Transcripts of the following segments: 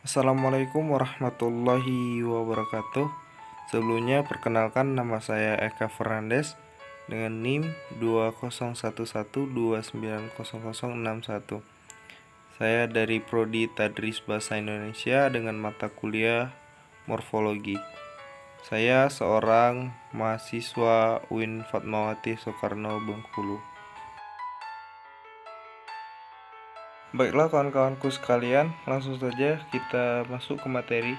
Assalamualaikum warahmatullahi wabarakatuh. Sebelumnya perkenalkan, nama saya Eka Fernandes dengan NIM 2011290061. Saya dari Prodi Tadris Bahasa Indonesia dengan mata kuliah Morfologi. Saya seorang mahasiswa UIN Fatmawati Soekarno Bengkulu. Baiklah kawan-kawanku sekalian, langsung saja kita masuk ke materi.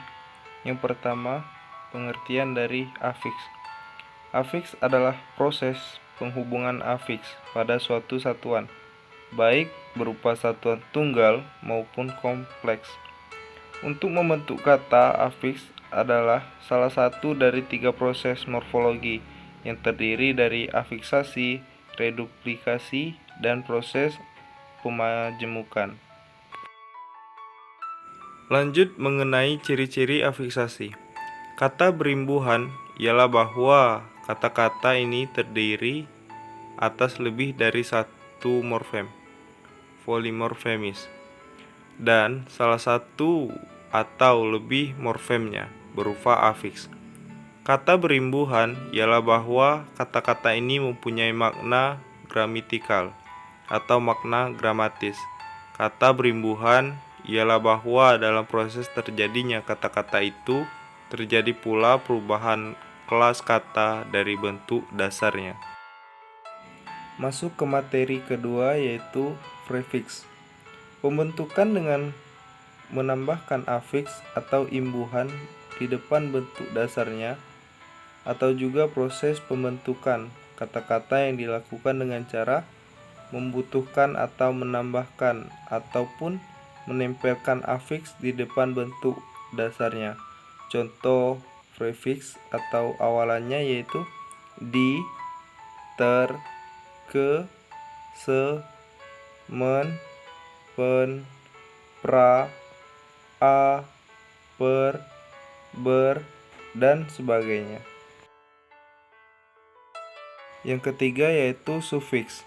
Yang pertama, pengertian dari afiks. Afiks adalah proses penghubungan afiks pada suatu satuan, baik berupa satuan tunggal maupun kompleks. Untuk membentuk kata, afiks adalah salah satu dari 3 proses morfologi yang terdiri dari afiksasi, reduplikasi, dan proses pemajemukan. Lanjut mengenai ciri-ciri afiksasi. Kata berimbuhan ialah bahwa kata-kata ini terdiri atas lebih dari satu morfem, polimorfemis, dan salah satu atau lebih morfemnya berupa afiks. Kata berimbuhan ialah bahwa kata-kata ini mempunyai makna gramatikal atau makna gramatis. Kata berimbuhan ialah bahwa dalam proses terjadinya kata-kata itu terjadi pula perubahan kelas kata dari bentuk dasarnya. Masuk ke materi kedua, yaitu prefiks. Pembentukan dengan menambahkan afiks atau imbuhan di depan bentuk dasarnya, atau juga proses pembentukan kata-kata yang dilakukan dengan cara membutuhkan atau menambahkan ataupun menempelkan afiks di depan bentuk dasarnya. Contoh prefiks atau awalannya yaitu di, ter, ke, se, men, pen, pra, a, per, ber, dan sebagainya. Yang ketiga yaitu sufiks.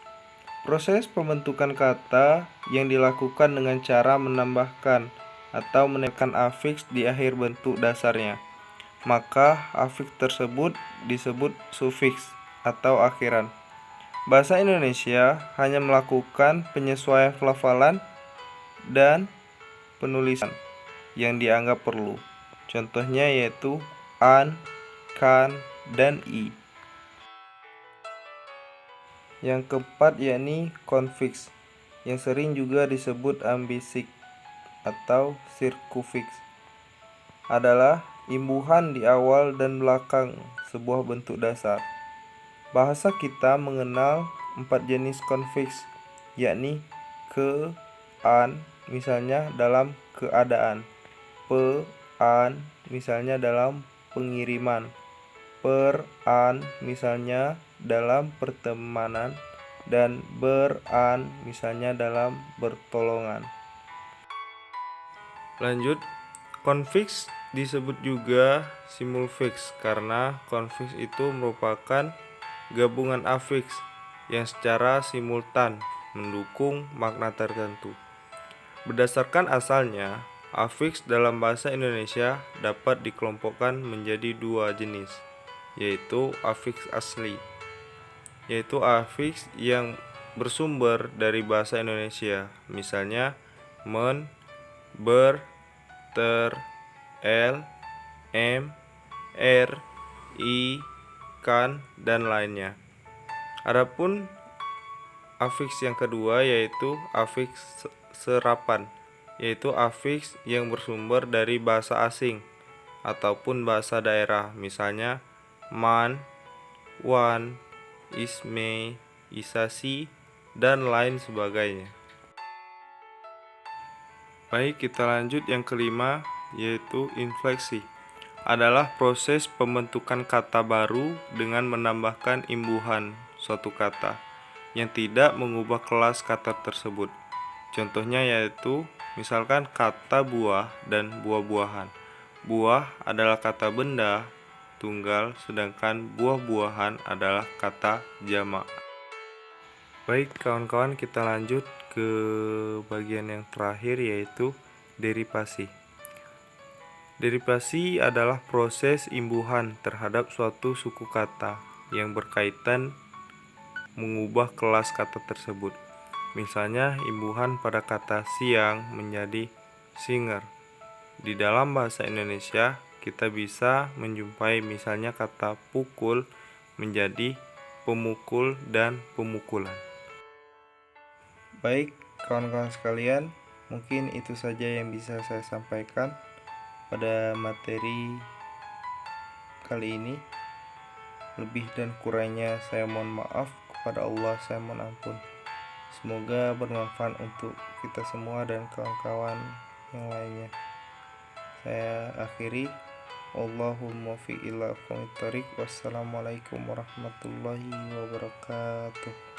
Proses pembentukan kata yang dilakukan dengan cara menambahkan atau menempelkan afiks di akhir bentuk dasarnya. Maka afiks tersebut disebut sufiks atau akhiran. Bahasa Indonesia hanya melakukan penyesuaian pelafalan dan penulisan yang dianggap perlu. Contohnya yaitu an, kan, dan i. Yang keempat yakni konfiks, yang sering juga disebut ambisik atau sirkufiks, adalah imbuhan di awal dan belakang sebuah bentuk dasar. Bahasa kita mengenal 4 jenis konfiks, yakni ke, an, misalnya dalam keadaan, pe, an, misalnya dalam pengiriman, per, an, misalnya dalam pertemanan, dan ber-an, misalnya dalam bertolongan. Lanjut, konfiks disebut juga simulfiks karena konfiks itu merupakan gabungan afiks yang secara simultan mendukung makna tertentu. Berdasarkan asalnya, afiks dalam bahasa Indonesia dapat dikelompokkan menjadi 2 jenis, yaitu afiks asli, yaitu afiks yang bersumber dari bahasa Indonesia, misalnya men, ber, ter, el, em, er, i, kan, dan lainnya. Adapun afiks yang kedua yaitu afiks serapan, yaitu afiks yang bersumber dari bahasa asing ataupun bahasa daerah, misalnya man, wan, isme, isasi, dan lain sebagainya. Baik, kita lanjut yang kelima, yaitu infleksi. Adalah proses pembentukan kata baru dengan menambahkan imbuhan suatu kata yang tidak mengubah kelas kata tersebut. Contohnya yaitu misalkan kata buah dan buah-buahan. Buah adalah kata benda tunggal, sedangkan buah-buahan adalah kata jamak. Baik kawan-kawan, kita lanjut ke bagian yang terakhir yaitu derivasi. Derivasi adalah proses imbuhan terhadap suatu suku kata yang berkaitan mengubah kelas kata tersebut. Misalnya, imbuhan pada kata siang menjadi singer. Di dalam bahasa Indonesia, kita bisa menjumpai misalnya kata pukul menjadi pemukul dan pemukulan. Baik, kawan-kawan sekalian, mungkin itu saja yang bisa saya sampaikan pada materi kali ini. Lebih dan kurangnya saya mohon maaf, kepada Allah saya mohon ampun. Semoga bermanfaat untuk kita semua dan kawan-kawan yang lainnya. Saya akhiri. Allahumma fi ila aqwamit thoriq. Wassalamualaikum warahmatullahi wabarakatuh.